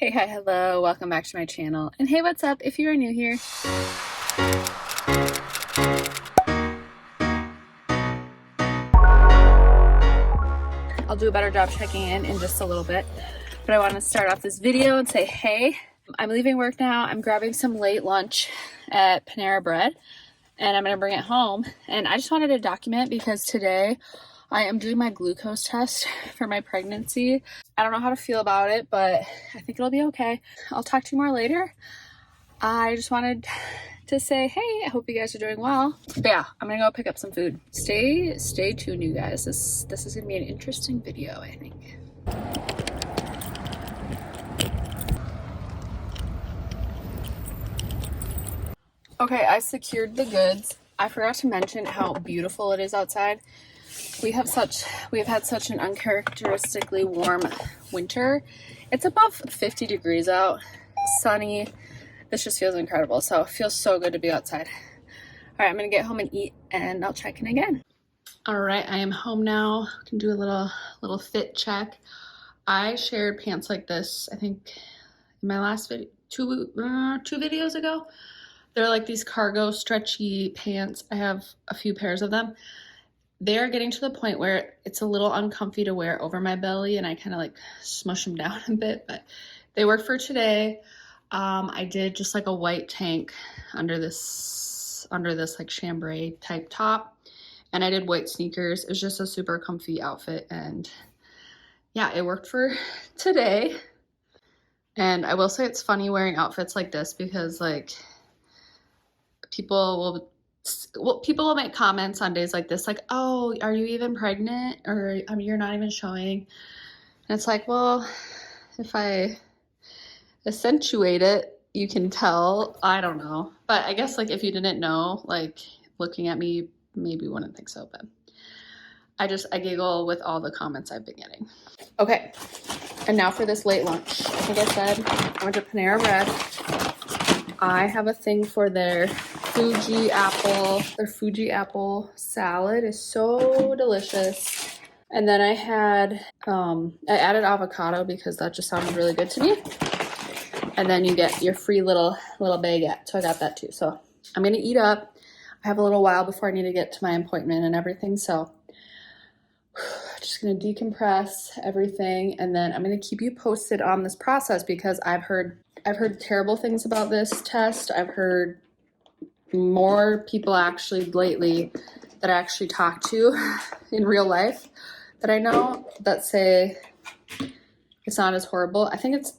Hey, hi, hello, welcome back to my channel. And hey, what's up if you're new here? I'll do a better job checking in just a little bit, but I want to start off this video and say, hey, I'm leaving work now. I'm grabbing some late lunch at Panera Bread and I'm going to bring it home. And I just wanted to document because today I am doing my glucose test for my pregnancy. I don't know how to feel about it, but I think it'll be okay. I'll talk to you more later. I just wanted to say, hey, I hope you guys are doing well. But yeah, I'm gonna go pick up some food. Stay tuned, you guys. This is gonna be an interesting video, I think. Okay, I secured the goods. I forgot to mention how beautiful it is outside. We have had such an uncharacteristically warm winter. It's above 50 degrees out, sunny. This just feels incredible. So it feels so good to be outside. All right, I'm gonna get home and eat and I'll check in again. All right, I am home now. I can do a little fit check. I shared pants like this, I think in my last video, two videos ago. They're like these cargo stretchy pants. I have a few pairs of them. They're getting to the point where it's a little uncomfy to wear over my belly and I kind of like smush them down a bit, but they work for today. I did just like a white tank under this like chambray type top, and I did white sneakers. It was just a super comfy outfit, and yeah, it worked for today. And I will say it's funny wearing outfits like this because like people will make comments on days like this, like, oh, are you even pregnant? Or you're not even showing. And it's like, well, if I accentuate it, you can tell. I don't know. But I guess like if you didn't know, like looking at me, maybe wouldn't think so. But I giggle with all the comments I've been getting. Okay. And now for this late lunch. I think I said I went to Panera Bread. I have a thing for their Fuji apple salad is so delicious. And then I had I added avocado because that just sounded really good to me. And then you get your free little baguette, so I got that too. So I'm gonna eat up. I have a little while before I need to get to my appointment and everything, so just gonna decompress everything, and then I'm gonna keep you posted on this process because I've heard terrible things about this test. I've heard more people actually lately that I actually talk to in real life that I know that say it's not as horrible. I think it's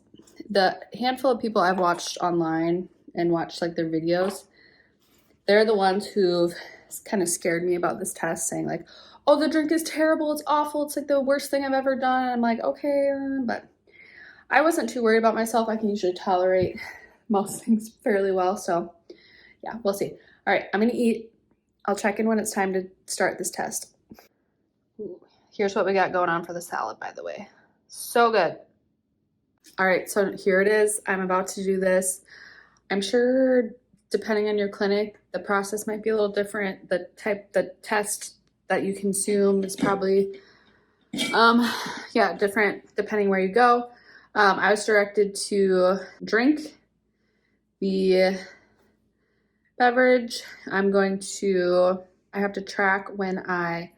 the handful of people I've watched online and watched like their videos. They're the ones who've kind of scared me about this test, saying like, oh, the drink is terrible, it's awful, it's like the worst thing I've ever done. And I'm like, okay, but I wasn't too worried about myself. I can usually tolerate most things fairly well. So yeah, we'll see. All right, I'm gonna eat. I'll check in when it's time to start this test. Ooh, here's what we got going on for the salad, by the way. So good. All right, so here it is. I'm about to do this. I'm sure depending on your clinic, the process might be a little different. The test that you consume is probably, different depending where you go. I was directed to drink the beverage. I have to track when I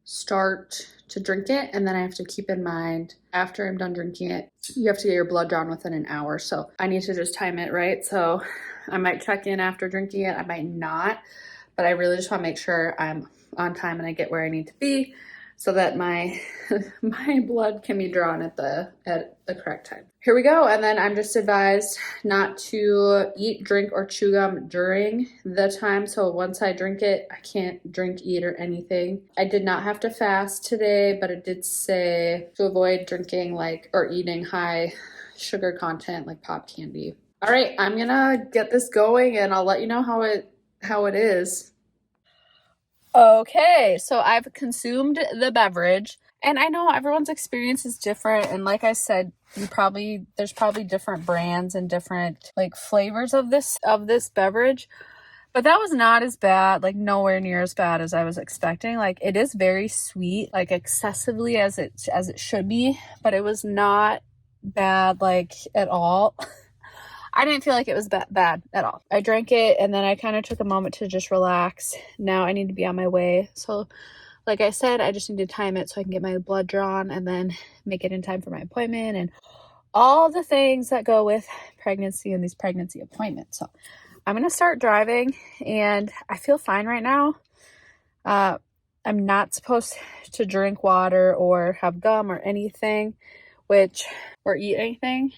start to drink it, and then I have to keep in mind after I'm done drinking it, you have to get your blood drawn within an hour. So I need to just time it right. So I might check in after drinking it, I might not, but I really just want to make sure I'm on time and I get where I need to be so that my blood can be drawn at the correct time. Here we go. And then I'm just advised not to eat, drink, or chew gum during the time. So once I drink it, I can't drink, eat, or anything. I did not have to fast today, but it did say to avoid drinking or eating high sugar content like pop candy. All right, I'm gonna get this going and I'll let you know how it is. Okay, so I've consumed the beverage, and I know everyone's experience is different, and like I said, there's probably different brands and different like flavors of this beverage, but that was not as bad, like nowhere near as bad as I was expecting. Like it is very sweet, like excessively as it should be, but it was not bad, like, at all. I didn't feel like it was bad at all. I drank it and then I kind of took a moment to just relax. Now I need to be on my way. So like I said, I just need to time it so I can get my blood drawn and then make it in time for my appointment and all the things that go with pregnancy and these pregnancy appointments. So I'm going to start driving and I feel fine right now. I'm not supposed to drink water or have gum or anything, or eat anything,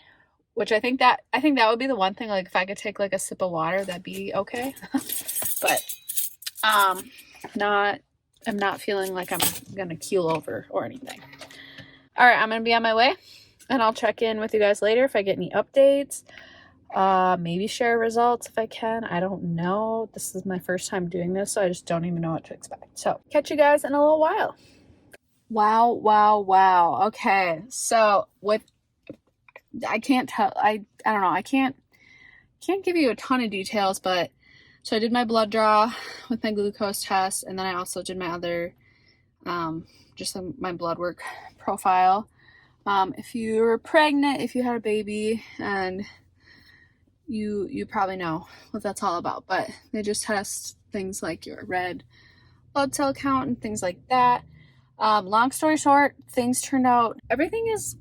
which I think that would be the one thing, like if I could take like a sip of water, that'd be okay. But I'm not feeling like I'm gonna keel over or anything. All right, I'm gonna be on my way and I'll check in with you guys later if I get any updates. Maybe share results if I can. I don't know. This is my first time doing this, so I just don't even know what to expect. So catch you guys in a little while. Wow. Okay, so I can't tell. I don't know. I can't give you a ton of details, but so I did my blood draw with my glucose test, and then I also did my other, my blood work profile. If you were pregnant, if you had a baby, and you probably know what that's all about, but they just test things like your red blood cell count and things like that. Long story short, things turned out, everything's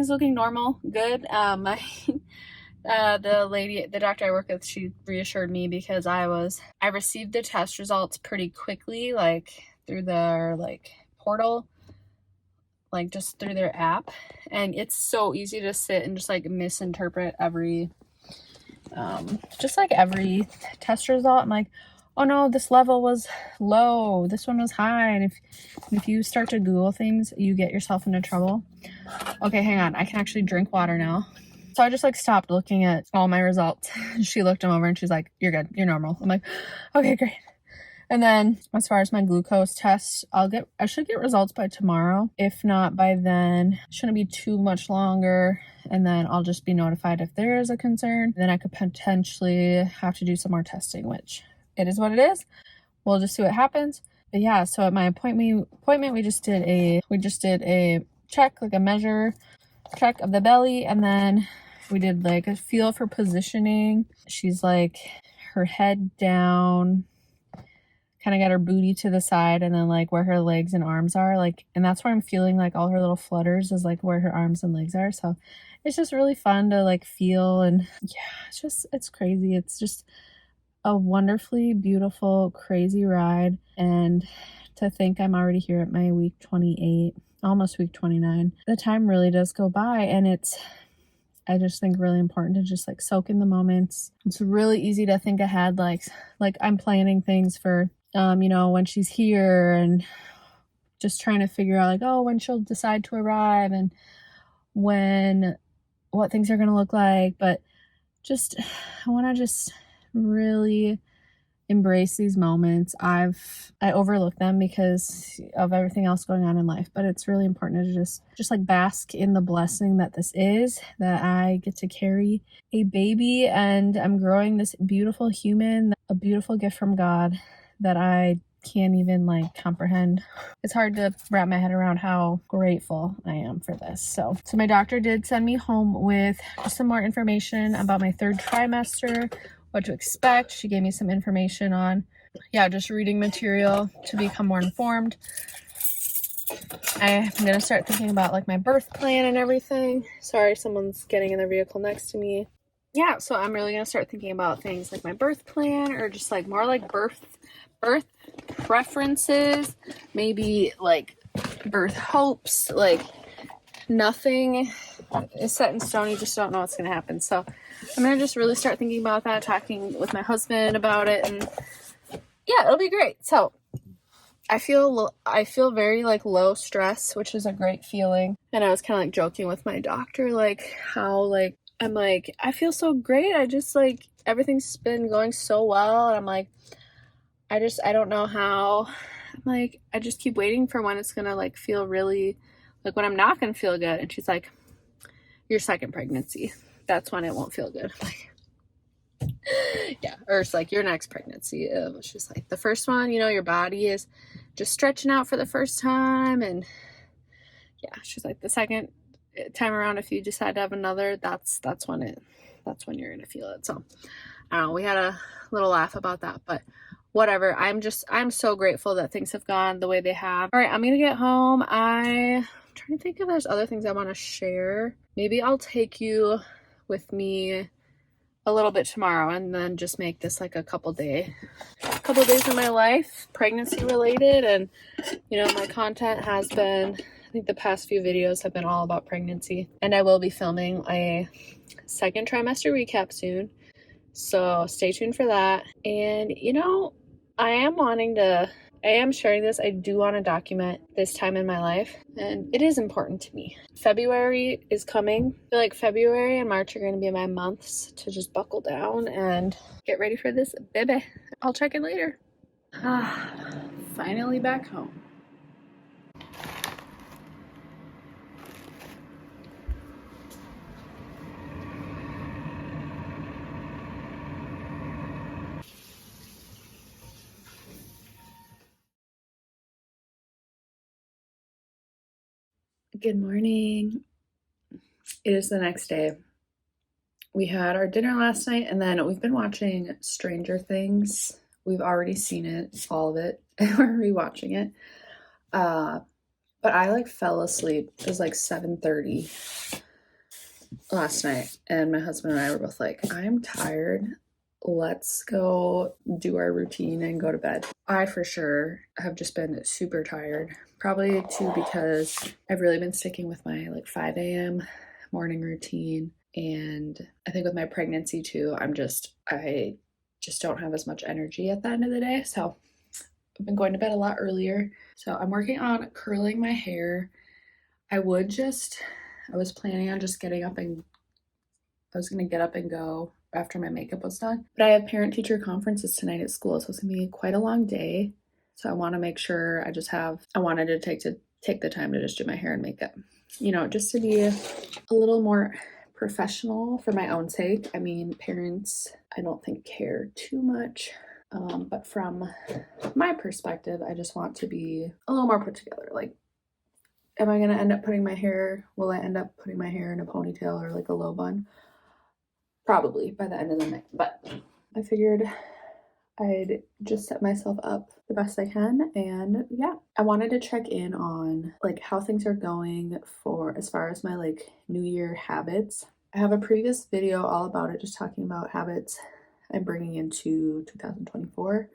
looking normal, good. The doctor I work with, she reassured me because I received the test results pretty quickly, like through their like portal, like just through their app, and it's so easy to sit and just like misinterpret every test result. I'm like, oh no, this level was low, this one was high, and if you start to Google things, you get yourself into trouble. Okay, hang on, I can actually drink water now. So I just like stopped looking at all my results. She looked them over and she's like, you're good, you're normal. I'm like, okay, great. And then as far as my glucose test, I should get results by tomorrow. If not by then, it shouldn't be too much longer. And then I'll just be notified if there is a concern. Then I could potentially have to do some more testing, which it is what it is. We'll just see what happens. But yeah, so at my appointment, we just did a check, like a measure check of the belly, and then we did like a feel for positioning. She's like her head down, kind of got her booty to the side, and then like where her legs and arms are, like, and that's where I'm feeling like all her little flutters is like where her arms and legs are. So it's just really fun to like feel, and yeah, it's crazy. It's just a wonderfully beautiful, crazy ride. And to think I'm already here at my week 28, almost week 29. The time really does go by, and I just think really important to just like soak in the moments. It's really easy to think ahead, like I'm planning things for when she's here, and just trying to figure out like, oh, when she'll decide to arrive and what things are going to look like. But I want to just really embrace these moments. I overlook them because of everything else going on in life, but it's really important to just like bask in the blessing that this is, that I get to carry a baby and I'm growing this beautiful human, a beautiful gift from God that I can't even like comprehend. It's hard to wrap my head around how grateful I am for this. So my doctor did send me home with just some more information about my third trimester, what to expect. She gave me some information on, just reading material to become more informed. I'm going to start thinking about like my birth plan and everything. Sorry, someone's getting in their vehicle next to me. Yeah, so I'm really going to start thinking about things like my birth plan, or just like more like birth preferences, maybe like birth hopes. Like nothing is set in stone. You just don't know what's going to happen. So I'm going to just really start thinking about that, talking with my husband about it, and yeah, it'll be great. So I feel very like low stress, which is a great feeling. And I was kind of like joking with my doctor, like how like I'm like, I feel so great. I just like everything's been going so well, and I'm like, I don't know how. I'm like, I just keep waiting for when it's gonna like feel really like when I'm not gonna feel good. And she's like, your second pregnancy, that's when it won't feel good. I'm like, yeah, or it's like your next pregnancy. She's like, the first one, your body is just stretching out for the first time, and yeah, she's like, the second time around, if you decide to have another, that's when you're gonna feel it. So I don't know, we had a little laugh about that, but whatever. I'm so grateful that things have gone the way they have. All right, I'm gonna get home. I'm trying to think if there's other things I want to share. Maybe I'll take you with me a little bit tomorrow and then just make this like a couple days in my life, pregnancy related. And my content has been, I think the past few videos have been all about pregnancy, and I will be filming a second trimester recap soon, so stay tuned for that. And I am sharing this. I do want to document this time in my life, and it is important to me. February is coming. I feel like February and March are going to be my months to just buckle down and get ready for this baby. I'll check in later. Finally back home. Good morning. It is the next day. We had our dinner last night, and then we've been watching Stranger Things. We've already seen it, all of it, and we're rewatching it. But I fell asleep. It was 7:30 last night, and my husband and I were both like, I'm tired. Let's go do our routine and go to bed. I for sure have just been super tired. Probably too because I've really been sticking with my 5 a.m. morning routine. And I think with my pregnancy too, I just don't have as much energy at the end of the day. So I've been going to bed a lot earlier. So I'm working on curling my hair. I was planning on just getting up and I was going to get up and go after my makeup was done. But I have parent-teacher conferences tonight at school, so it's going to be quite a long day. So I want to make sure I wanted to take the time to just do my hair and makeup. Just to be a little more professional for my own sake. I mean, parents, I don't think care too much. But from my perspective, I just want to be a little more put together. Am I going to end up will I end up putting my hair in a ponytail or a low bun? Probably by the end of the night, but I figured I'd just set myself up the best I can. And yeah, I wanted to check in on how things are going as far as my New Year habits. I have a previous video all about it, just talking about habits I'm bringing into 2024.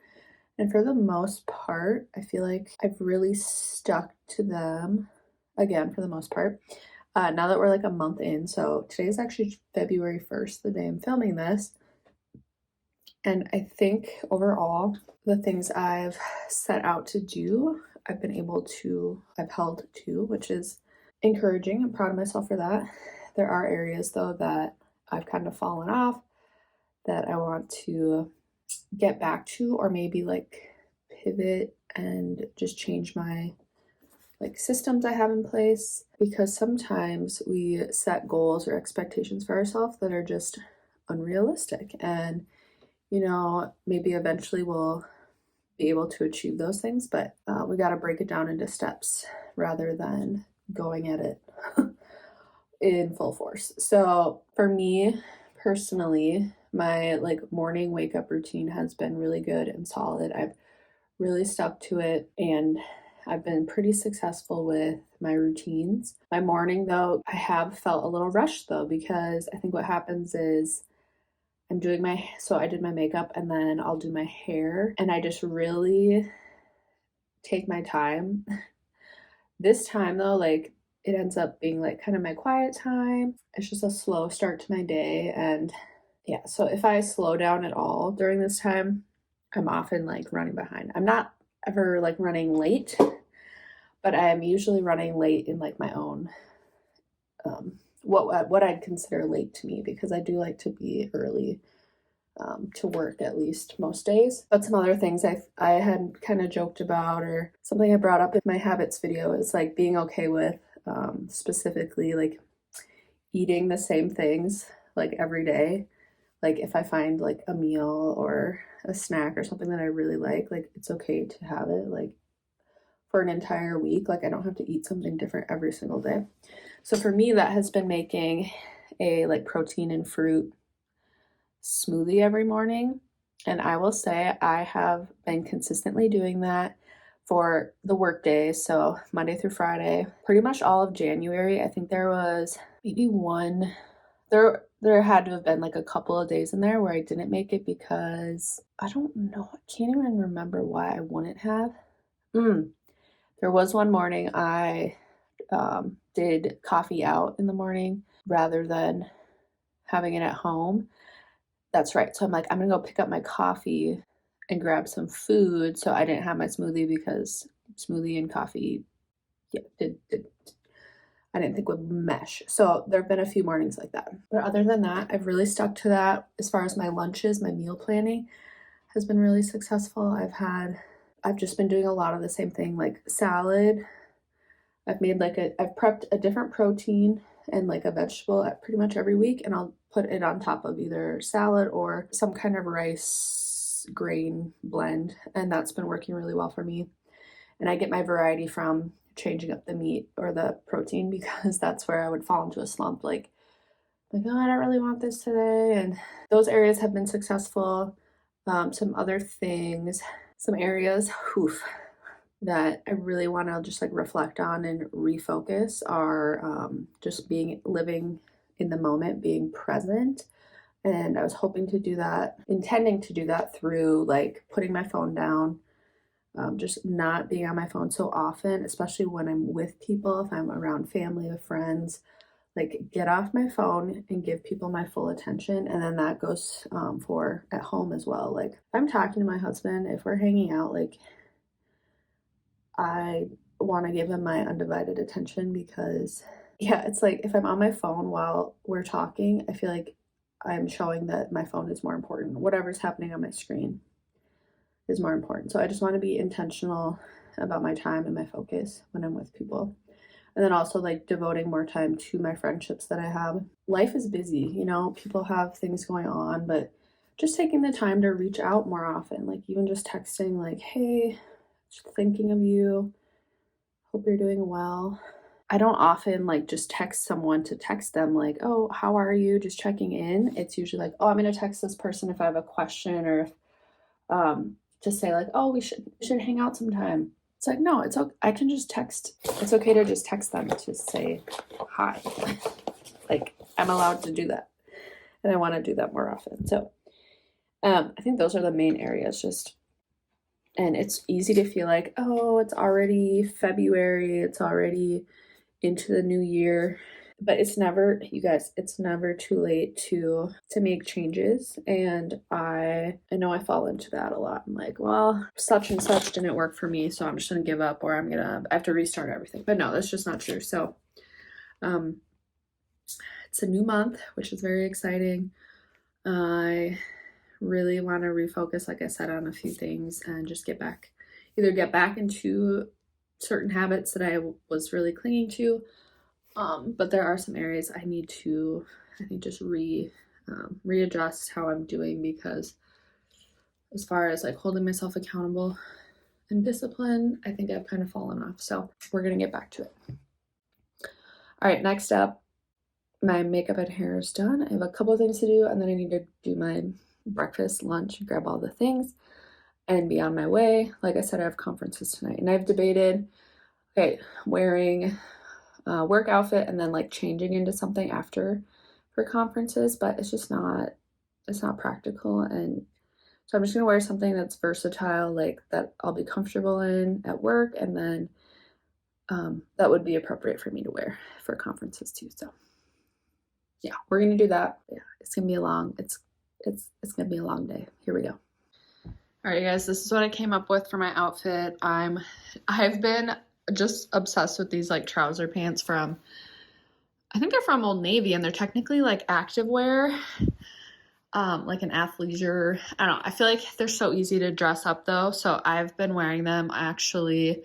And for the most part, I feel like I've really stuck to them, again, for the most part. Now that we're a month in, so today is actually February 1st, the day I'm filming this. And I think overall, the things I've set out to do, I've held to, which is encouraging. I'm proud of myself for that. There are areas though that I've kind of fallen off that I want to get back to, or maybe pivot and just change my systems I have in place, because sometimes we set goals or expectations for ourselves that are just unrealistic, and maybe eventually we'll be able to achieve those things, but we got to break it down into steps rather than going at it in full force. So for me personally, my morning wake up routine has been really good and solid. I've really stuck to it, and I've been pretty successful with my routines. My morning though, I have felt a little rushed though, because I think what happens is I did my makeup and then I'll do my hair, and I just really take my time. This time though, it ends up being kind of my quiet time. It's just a slow start to my day. And yeah, so if I slow down at all during this time, I'm often running behind. I'm not ever running late, but I'm usually running late in my own what I'd consider late to me, because I do like to be early to work at least most days. But some other things I had kind of joked about, or something I brought up in my habits video, is being okay with specifically eating the same things every day. If I find a meal or a snack or something that I really like it's okay to have it for an entire week. I don't have to eat something different every single day. So for me, that has been making a like protein and fruit smoothie every morning. And I will say I have been consistently doing that for the work days. So Monday through Friday, pretty much all of January. I think there was maybe one, there had to have been like a couple of days in there where I didn't make it because I don't know. I can't even remember why I wouldn't have. There was one morning I did coffee out in the morning rather than having it at home. That's right. So I'm like, I'm gonna go pick up my coffee and grab some food. So I didn't have my smoothie because smoothie and coffee, yeah, I didn't think would mesh. So there have been a few mornings like that. But other than that, I've really stuck to that. As far as my lunches, my meal planning has been really successful. I've just been doing a lot of the same thing, like salad. I've prepped a different protein and like a vegetable at pretty much every week, and I'll put it on top of either salad or some kind of rice grain blend, and that's been working really well for me. And I get my variety from changing up the meat or the protein, because that's where I would fall into a slump, like oh, I don't really want this today. And those areas have been successful. Some other things, some areas, that I really want to just like reflect on and refocus are just living in the moment, being present. And I was intending to do that through like putting my phone down, just not being on my phone so often, especially when I'm with people, if I'm around family or friends, like get off my phone and give people my full attention. And then that goes for at home as well. Like if I'm talking to my husband, if we're hanging out, like I want to give him my undivided attention, because yeah, it's like if I'm on my phone while we're talking, I feel like I'm showing that my phone is more important. Whatever's happening on my screen is more important. So I just want to be intentional about my time and my focus when I'm with people. And then also like devoting more time to my friendships that I have. Life is busy, people have things going on, but just taking the time to reach out more often, like even just texting like, hey, thinking of you, hope you're doing well. I don't often like just text someone to text them like, oh, how are you, just checking in. It's usually like, oh, I'm gonna text this person if I have a question, or if just say like, oh, we should hang out sometime. It's like, no, it's okay. I can just text. It's okay to just text them to say hi. Like I'm allowed to do that, and I want to do that more often. So I think those are the main areas. And it's easy to feel like, oh, it's already February, it's already into the new year. But it's never, you guys, it's never too late to make changes. And I know I fall into that a lot. I'm like, well, such and such didn't work for me, so I'm just gonna give up, or I have to restart everything. But no, that's just not true. So it's a new month, which is very exciting. I really want to refocus, like I said, on a few things and just get back into certain habits that I was really clinging to. But there are some areas I need to, just readjust how I'm doing, because as far as like holding myself accountable and discipline, I think I've kind of fallen off. So we're going to get back to it. All right, next up, my makeup and hair is done. I have a couple of things to do, and then I need to do my breakfast, lunch, grab all the things, and be on my way. Like I said, I have conferences tonight, and I've debated, wearing a work outfit and then like changing into something after for conferences, but it's not practical. And so I'm just gonna wear something that's versatile, like that I'll be comfortable in at work, and then that would be appropriate for me to wear for conferences too. So yeah, we're gonna do that. Yeah, it's gonna be a long gonna be a long day. Here we go. All right, guys, this is what I came up with for my outfit. I've been just obsessed with these like trouser pants I think they're from Old Navy, and they're technically like activewear, like an athleisure. I don't know. I feel like they're so easy to dress up though. So I've been wearing them. I feel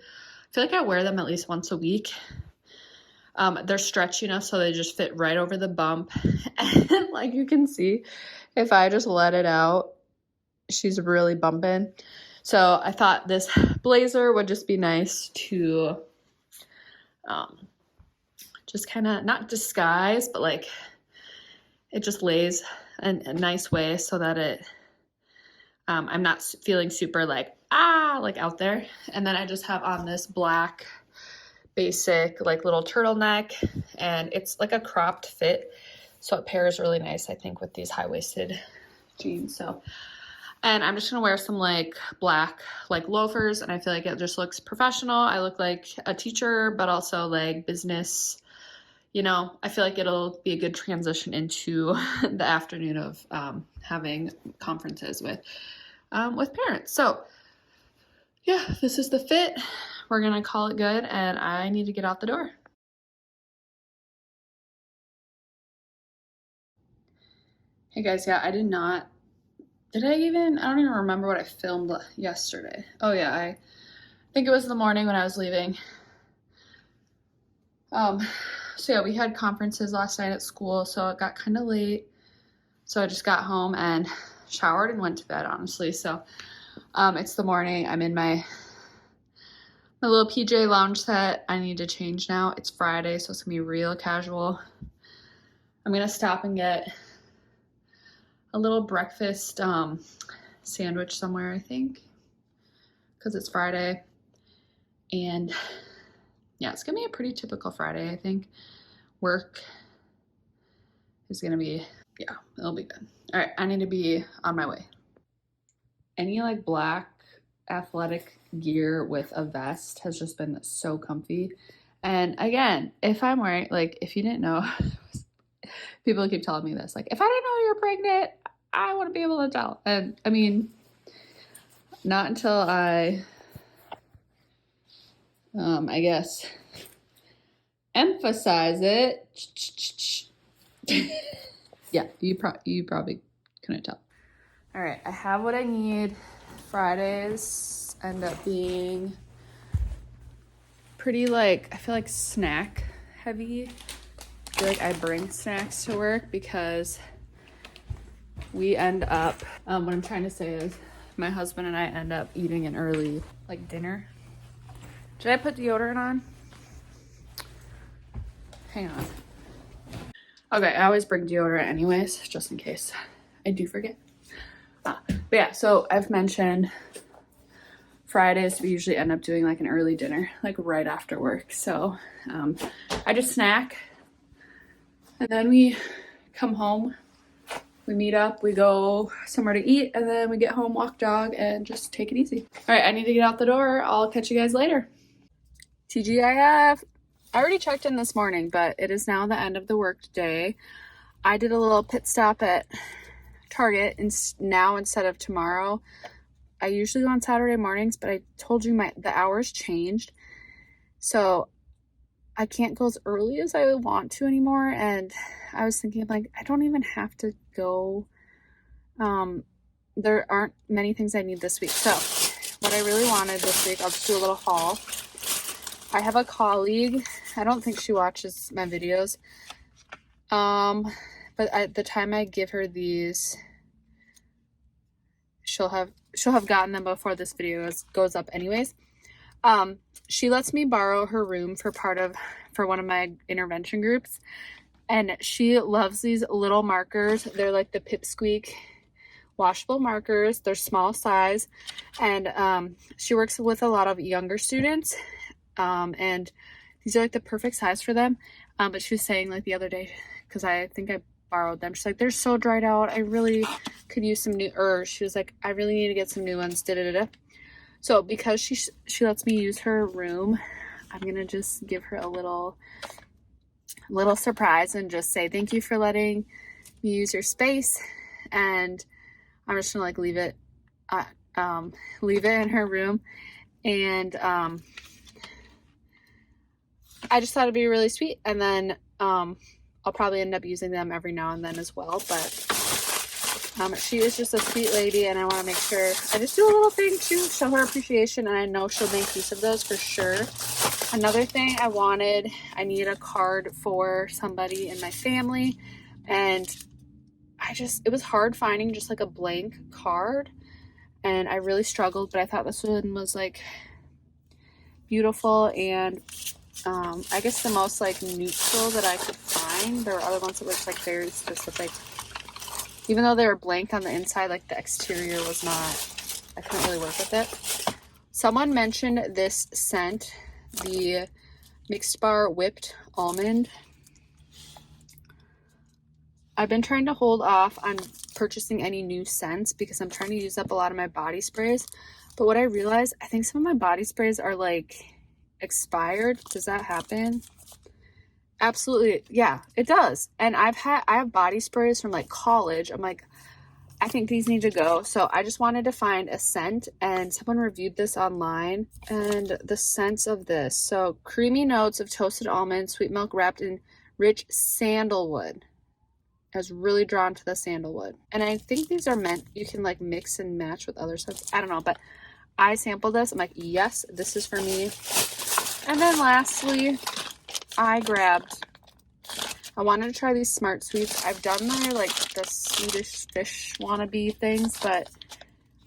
like I wear them at least once a week. They're stretchy enough so they just fit right over the bump. And like you can see, if I just let it out, she's really bumping. So I thought this blazer would just be nice to just kind of not disguise, but like it just lays in a nice way so that it I'm not feeling super like like out there. And then I just have on this black basic like little turtleneck, and it's like a cropped fit, so it pairs really nice, I think, with these high-waisted jeans. So, and I'm just gonna wear some like black like loafers, and I feel like it just looks professional. I look like a teacher, but also like business, you know. I feel like it'll be a good transition into the afternoon of having conferences with parents. So yeah, this is the fit. We're gonna call it good, and I need to get out the door. Hey guys, yeah, I don't even remember what I filmed yesterday. Oh yeah, I think it was the morning when I was leaving. So yeah, we had conferences last night at school, so it got kind of late. So I just got home and showered and went to bed, honestly. So it's the morning. I'm in my little PJ lounge set. I need to change now. It's Friday, so it's gonna be real casual. I'm gonna stop and get a little breakfast sandwich somewhere, I think, because it's Friday. And yeah, it's gonna be a pretty typical Friday, I think. Work is gonna be, yeah, it'll be good. All right, I need to be on my way. Any like black athletic gear with a vest has just been so comfy. And again, if I'm wearing, like, if you didn't know, people keep telling me this, like, if I didn't know you're pregnant, I wouldn't be able to tell. And I mean, not until I guess emphasize it. Yeah, you probably couldn't tell. All right, I have what I need. Fridays end up being pretty, like, I feel like snack heavy. I feel like I bring snacks to work because we end up, what I'm trying to say is my husband and I end up eating an early, like, dinner. Did I put deodorant on? Hang on. Okay, I always bring deodorant anyways, just in case I do forget. But yeah, so I've mentioned Fridays we usually end up doing like an early dinner, like right after work. So I just snack, and then we come home, we meet up, we go somewhere to eat, and then we get home, walk dog, and just take it easy. All right, I need to get out the door. I'll catch you guys later. TGIF. I already checked in this morning, but it is now the end of the work day. I did a little pit stop at Target, and now instead of tomorrow, I usually go on Saturday mornings, but I told you the hours changed, so I can't go as early as I want to anymore. And I was thinking, like, I don't even have to go. There aren't many things I need this week. So what I really wanted this week, I'll just do a little haul. I have a colleague, I don't think she watches my videos, but at the time I give her these, she'll have gotten them before this video goes up anyways. She lets me borrow her room for one of my intervention groups, and she loves these little markers. They're like the Pipsqueak washable markers. They're small size, and she works with a lot of younger students, and these are like the perfect size for them. But she was saying, like, the other day, because I think I borrowed them, she's like, they're so dried out, I really could use some new, or she was like, I really need to get some new ones, So because she lets me use her room, I'm gonna just give her a little surprise and just say thank you for letting me use your space. And I'm just gonna like leave it in her room. And I just thought it'd be really sweet. And then I'll probably end up using them every now and then as well. But she is just a sweet lady, and I want to make sure I just do a little thing to show her appreciation, and I know she'll make use of those for sure. Another thing I need a card for somebody in my family, and it was hard finding just like a blank card, and I really struggled, but I thought this one was like beautiful, and I guess the most like neutral that I could find. There were other ones that were just like very specific. Even though they were blank on the inside, like the exterior was not, I couldn't really work with it. Someone mentioned this scent, the Mixed Bar Whipped Almond. I've been trying to hold off on purchasing any new scents because I'm trying to use up a lot of my body sprays. But what I realized, I think some of my body sprays are like expired. Does that happen? Absolutely. Yeah, it does. And I have body sprays from like college. I'm like, I think these need to go. So I just wanted to find a scent, and someone reviewed this online, and the scents of this. So creamy notes of toasted almond, sweet milk wrapped in rich sandalwood. I was really drawn to the sandalwood. And I think these are meant, you can like mix and match with other scents. I don't know, but I sampled this. I'm like, yes, this is for me. And then lastly, I wanted to try these Smart Sweets. I've done their like the Swedish fish wannabe things, but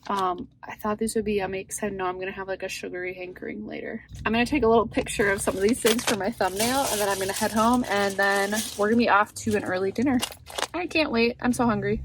I thought these would be yummy because I know I'm gonna have like a sugary hankering later. I'm gonna take a little picture of some of these things for my thumbnail, and then I'm gonna head home, and then we're gonna be off to an early dinner. I can't wait. I'm so hungry.